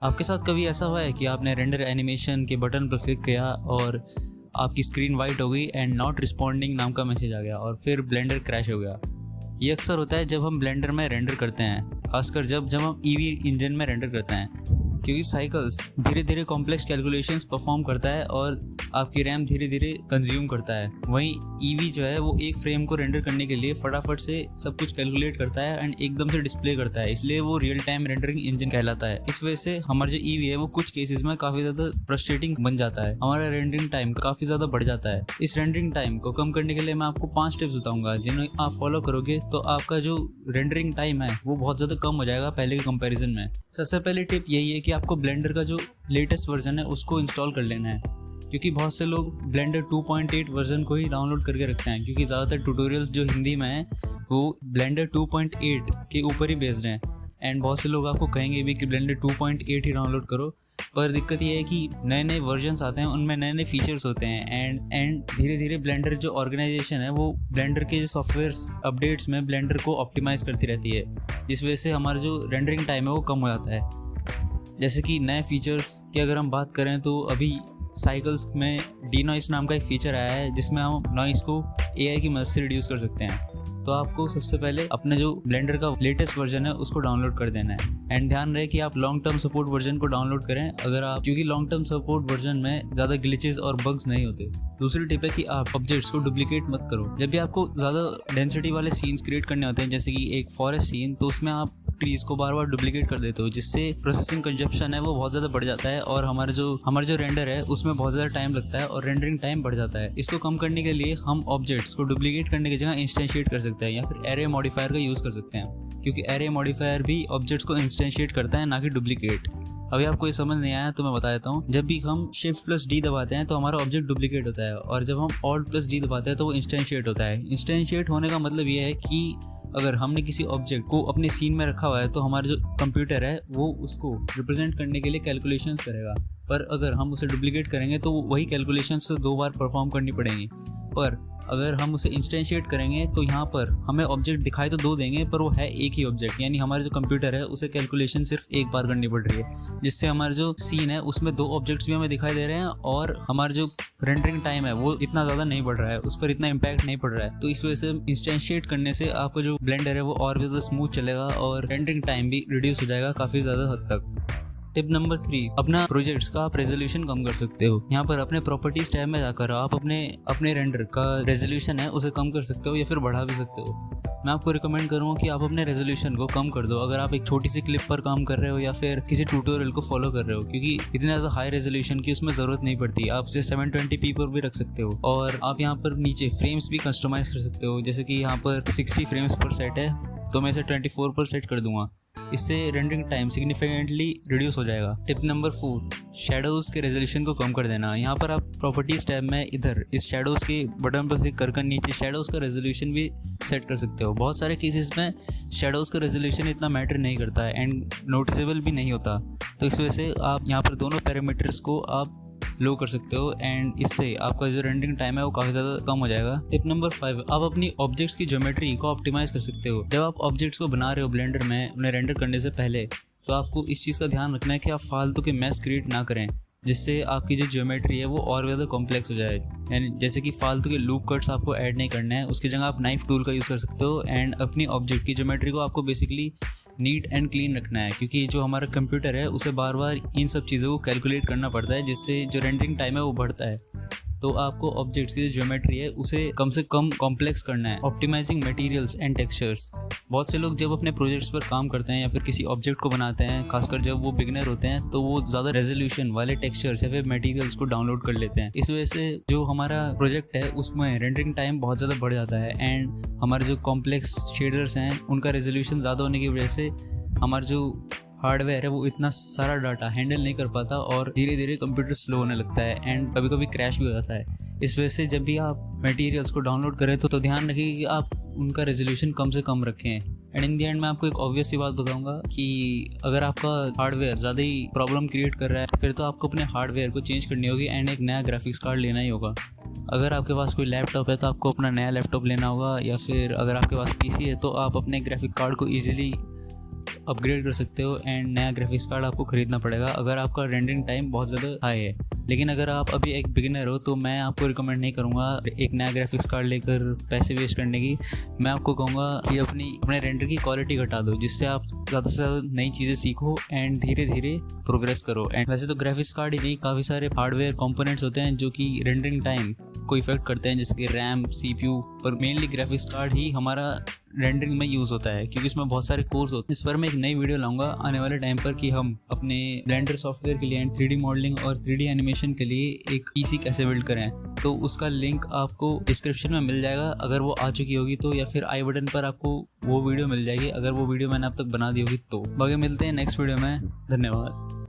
आपके साथ कभी ऐसा हुआ है कि आपने रेंडर एनिमेशन के बटन पर क्लिक किया और आपकी स्क्रीन वाइट हो गई एंड नॉट रिस्पॉन्डिंग नाम का मैसेज आ गया और फिर ब्लेंडर क्रैश हो गया। ये अक्सर होता है जब हम ब्लेंडर में रेंडर करते हैं, खासकर जब हम ईवी इंजन में रेंडर करते हैं, क्योंकि साइकिल्स धीरे धीरे कॉम्प्लेक्स कैलकुलेशंस परफॉर्म करता है और आपकी रैम धीरे धीरे कंज्यूम करता है। वहीं ईवी जो है वो एक फ्रेम को रेंडर करने के लिए फटाफट से सब कुछ कैलकुलेट करता है एंड एकदम से डिस्प्ले करता है, इसलिए वो रियल टाइम रेंडरिंग इंजन कहलाता है। इस वजह से हमारा जो ईवी है वो कुछ केसेस में काफी ज्यादा फ्रस्ट्रेटिंग बन जाता है, हमारा रेंडरिंग टाइम काफी ज्यादा बढ़ जाता है। इस रेंडरिंग टाइम को कम करने के लिए मैं आपको 5 टिप्स बताऊंगा, जिन्हें आप फॉलो करोगे तो आपका जो रेंडरिंग टाइम है वो बहुत ज्यादा कम हो जाएगा पहले के कंपैरिजन में। सबसे पहली टिप यही है कि आपको ब्लेंडर का जो लेटेस्ट वर्जन है उसको इंस्टॉल कर लेना है, क्योंकि बहुत से लोग ब्लेंडर 2.8 वर्जन को ही डाउनलोड करके रखते हैं, क्योंकि ज़्यादातर ट्यूटोरियल्स जो हिंदी में हैं वो ब्लेंडर 2.8 के ऊपर ही बेस्ड हैं। एंड बहुत से लोग आपको कहेंगे भी कि ब्लेंडर 2.8 ही डाउनलोड करो, पर दिक्कत ये है कि नए नए वर्जन्स आते हैं, उनमें नए नए फीचर्स होते हैं एंड धीरे धीरे ब्लेंडर जो ऑर्गेनाइजेशन है वो ब्लेंडर के जो सॉफ्टवेयर अपडेट्स में ब्लेंडर को ऑप्टिमाइज़ करती रहती है, जिस वजह से हमारा जो रेंडरिंग टाइम है वो कम हो जाता है। जैसे कि नए फीचर्स की अगर हम बात करें तो अभी साइकिल्स में डीनॉइस नाम का एक फीचर आया है जिसमें हम नॉइस को एआई की मदद से रिड्यूस कर सकते हैं। तो आपको सबसे पहले अपने जो ब्लेंडर का लेटेस्ट वर्जन है उसको डाउनलोड कर देना है एंड ध्यान रहे कि आप लॉन्ग टर्म सपोर्ट वर्जन को डाउनलोड करें अगर आप, क्योंकि लॉन्ग टर्म सपोर्ट वर्जन में ज़्यादा ग्लिचेस और बग्स नहीं होते। दूसरी टिप है कि आप ऑब्जेक्ट्स को डुप्लीकेट मत करो। जब भी आपको ज़्यादा डेंसिटी वाले सीन्स क्रिएट करने होते हैं, जैसे कि एक फॉरेस्ट सीन, तो उसमें आप ट्रीज को बार बार डुप्लीकेट कर देते हो, जिससे प्रोसेसिंग कंजप्शन है वो बहुत ज़्यादा बढ़ जाता है और हमारा जो रेंडर है उसमें बहुत ज़्यादा टाइम लगता है और रेंडरिंग टाइम बढ़ जाता है। इसको कम करने के लिए हम ऑब्जेक्ट्स को डुप्लीकेट करने की जगह इंस्टेंशिएट कर सकते हैं या फिर एरे मॉडिफायर का यूज़ कर सकते हैं, क्योंकि एरे मॉडिफायर भी ऑब्जेक्ट्स को इंस्टेंशिएट करता है, ना कि डुप्लीकेट। अभी आपको ये समझ नहीं आया तो मैं बता देता हूँ। जब भी हम Shift+D दबाते हैं तो हमारा ऑब्जेक्ट डुप्लीकेट होता है, और जब हम Alt+D दबाते हैं तो वो इंस्टेंशिएट होता है। इंस्टेंशिएट होने का मतलब ये है कि अगर हमने किसी ऑब्जेक्ट को अपने सीन में रखा हुआ है तो हमारा जो कंप्यूटर है वो उसको रिप्रेजेंट करने के लिए कैलकुलेशंस करेगा, पर अगर हम उसे डुप्लीकेट करेंगे तो वही कैलकुलेशंस तो 2 बार परफॉर्म करनी पड़ेंगी। पर अगर हम उसे इंस्टेंशिएट करेंगे तो यहाँ पर हमें ऑब्जेक्ट दिखाई तो 2 देंगे, पर वो है एक ही ऑब्जेक्ट, यानी हमारा जो कंप्यूटर है उसे कैलकुलेशन सिर्फ एक बार करनी पड़ रही है, जिससे हमारा जो सीन है उसमें 2 ऑब्जेक्ट्स भी हमें दिखाई दे रहे हैं और हमारा जो रेंडरिंग टाइम है वो इतना ज़्यादा नहीं बढ़ रहा है, उस पर इतना इम्पैक्ट नहीं पड़ रहा है। तो इस वजह से इंस्टेंशिएट करने से आपका जो ब्लेंडर है वो और भी ज़्यादा स्मूथ चलेगा और रेंडरिंग टाइम भी रिड्यूस हो जाएगा काफ़ी ज़्यादा हद तक। टिप नंबर 3, अपना प्रोजेक्ट्स का आप रेजोल्यूशन कम कर सकते हो। यहाँ पर अपने प्रॉपर्टीज टैब में जाकर आप अपने रेंडर का रेजोल्यूशन है उसे कम कर सकते हो या फिर बढ़ा भी सकते हो। मैं आपको रिकमेंड करूँगा कि आप अपने रेजोल्यूशन को कम कर दो अगर आप एक छोटी सी क्लिप पर काम कर रहे हो या फिर किसी ट्यूटोरियल को फॉलो कर रहे हो, क्योंकि इतने ज़्यादा हाई रेजोल्यूशन की उसमें ज़रूरत नहीं पड़ती। आप उसे 720p पर भी रख सकते हो और आप यहाँ पर नीचे फ्रेम्स भी कस्टमाइज कर सकते हो। जैसे कि यहाँ पर 60 फ्रेम्स पर सेट है तो मैं इसे 24 पर सेट कर दूंगा, इससे रेंडरिंग टाइम सिग्निफिकेंटली रिड्यूस हो जाएगा। टिप नंबर 4, शैडोज़ के रेजोल्यूशन को कम कर देना। यहाँ पर आप प्रॉपर्टीज टैब में इधर इस शैडोज़ के बटन पर क्लिक कर नीचे शैडोज़ का रेजोल्यूशन भी सेट कर सकते हो। बहुत सारे केसेस में शैडोज़ का रेजोल्यूशन इतना मैटर नहीं करता है एंड नोटिसेबल भी नहीं होता, तो इस वजह से आप यहाँ पर दोनों पैरामीटर्स को आप लो कर सकते हो एंड इससे आपका जो रेंडरिंग टाइम है वो काफ़ी ज़्यादा कम हो जाएगा। टिप नंबर 5, आप अपनी ऑब्जेक्ट्स की ज्योमेट्री को ऑप्टिमाइज़ कर सकते हो। जब आप ऑब्जेक्ट्स को बना रहे हो ब्लेंडर में उन्हें रेंडर करने से पहले, तो आपको इस चीज़ का ध्यान रखना है कि आप फालतू के मैस क्रिएट ना करें, जिससे आपकी जो ज्योमेट्री है वो और ज़्यादा कॉम्प्लेक्स हो जाए। यानी जैसे कि फालतू के लूप कट्स आपको ऐड नहीं करना है, उसकी जगह आप नाइफ टूल का यूज़ कर सकते हो एंड अपनी ऑब्जेक्ट की ज्योमेट्री को आपको बेसिकली नीट एंड क्लीन रखना है, क्योंकि जो हमारा कंप्यूटर है उसे बार बार इन सब चीज़ों को कैलकुलेट करना पड़ता है, जिससे जो रेंडरिंग टाइम है वो बढ़ता है। तो आपको ऑब्जेक्ट्स की जो ज्योमेट्री है उसे कम से कम कॉम्प्लेक्स करना है। Optimising materials and textures. बहुत से लोग जब अपने प्रोजेक्ट्स पर काम करते हैं या फिर किसी ऑब्जेक्ट को बनाते हैं, खासकर जब वो बिगिनर होते हैं, तो वो ज़्यादा रेजोल्यूशन वाले टेक्सचर्स या फिर मटेरियल्स को डाउनलोड कर लेते हैं। इस वजह से जो हमारा प्रोजेक्ट है उसमें रेंडरिंग टाइम बहुत ज़्यादा बढ़ जाता है एंड हमारे जो कॉम्प्लेक्स शेडर्स हैं उनका रेजोल्यूशन ज़्यादा होने की वजह से हमारा जो हार्डवेयर है वो इतना सारा डाटा हैंडल नहीं कर पाता और धीरे धीरे कंप्यूटर स्लो होने लगता है एंड कभी कभी क्रैश भी हो जाता है। इस वजह से जब भी आप मटेरियल्स को डाउनलोड करें तो ध्यान रखिए कि आप उनका रेजोल्यूशन कम से कम रखें। एंड इन द एंड मैं आपको एक ऑब्वियस सी बात बताऊंगा कि अगर आपका हार्डवेयर ज़्यादा ही प्रॉब्लम क्रिएट कर रहा है फिर तो आपको अपने हार्डवेयर को चेंज करनी होगी एंड एक नया ग्राफिक्स कार्ड लेना ही होगा। अगर आपके पास कोई लैपटॉप है तो आपको अपना नया लैपटॉप लेना होगा, या फिर अगर आपके पास पीसी है तो आप अपने ग्राफिक कार्ड को ईजिली अपग्रेड कर सकते हो एंड नया ग्राफिक्स कार्ड आपको खरीदना पड़ेगा अगर आपका रेंडरिंग टाइम बहुत ज़्यादा हाई है। लेकिन अगर आप अभी एक बिगिनर हो तो मैं आपको रिकमेंड नहीं करूँगा एक नया ग्राफिक्स कार्ड लेकर पैसे वेस्ट करने की। मैं आपको कहूँगा कि अपने रेंडर की क्वालिटी घटा दो, जिससे आप ज़्यादा से ज़्यादा नई चीज़ें सीखो एंड धीरे धीरे प्रोग्रेस करो। एंड वैसे तो ग्राफिक्स कार्ड ही नहीं, काफ़ी सारे हार्डवेयर कंपोनेंट्स होते हैं जो कि रेंडरिंग टाइम को इफेक्ट करते हैं, जैसे कि रैम, CPU, पर मेनली ग्राफिक्स कार्ड ही हमारा रेंडरिंग में यूज़ होता है क्योंकि इसमें बहुत सारे कोर्स होते हैं। इस पर मैं एक नई वीडियो लाऊंगा आने वाले टाइम पर कि हम अपने ब्लेंडर सॉफ्टवेयर के लिए एंड 3D मॉडलिंग और 3D एनिमेशन के लिए एक PC कैसे बिल्ड करें, तो उसका लिंक आपको डिस्क्रिप्शन में मिल जाएगा अगर वो आ चुकी होगी तो, या फिर आई बटन पर आपको वो वीडियो मिल जाएगी अगर वो वीडियो मैंने अब तक बना दी होगी तो। बाकी मिलते हैं नेक्स्ट वीडियो में, धन्यवाद।